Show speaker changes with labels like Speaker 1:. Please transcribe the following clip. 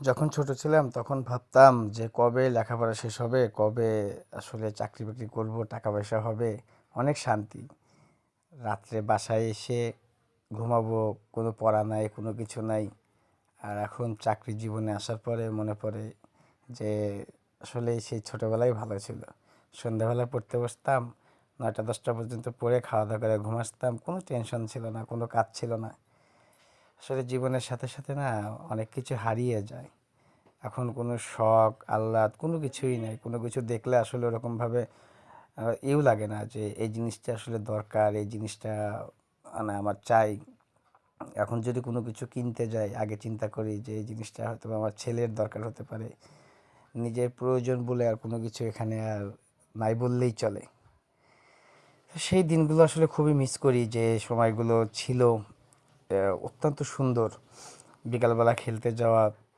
Speaker 1: যখন ছোট ছিলাম তখন ভাবতাম যে কবে লেখাপড়া শেষ হবে, কবে আসলে চাকরি বাকরি করব, টাকা পয়সা হবে, অনেক শান্তি। রাত্রে বাসায় এসে ঘুমাবো, কোনো পড়া নাই, কোনো কিছু নাই। আর এখন চাকরি জীবনে আসার পরে মনে পড়ে যে আসলে সেই ছোটোবেলায় ভালো ছিল। সন্ধ্যাবেলা পড়তে বসতাম, 9টা 10টা পর্যন্ত পড়ে খাওয়া দাওয়া করে ঘুম আসতাম, কোনো টেনশন ছিল না, কোনো কাজ ছিল না। আসলে জীবনের সাথে সাথে না অনেক কিছু হারিয়ে যায়। এখন কোনো শখ আহ্লাদ কোনো কিছুই নেই, কোনো কিছু দেখলে আসলে ওরকমভাবে ইউ লাগে না যে এই জিনিসটা আসলে দরকার, এই জিনিসটা মানে আমার চাই। এখন যদি কোনো কিছু কিনতে যাই আগে চিন্তা করি যে এই জিনিসটা হয়তো আমার ছেলের দরকার হতে পারে, নিজের প্রয়োজন বলে আর কোনো কিছু এখানে আর নাই বললেই চলে। সেই দিনগুলো আসলে খুবই মিস করি, যে সময়গুলো ছিল অত্যন্ত সুন্দর। বিকালবেলা খেলতে যাওয়া,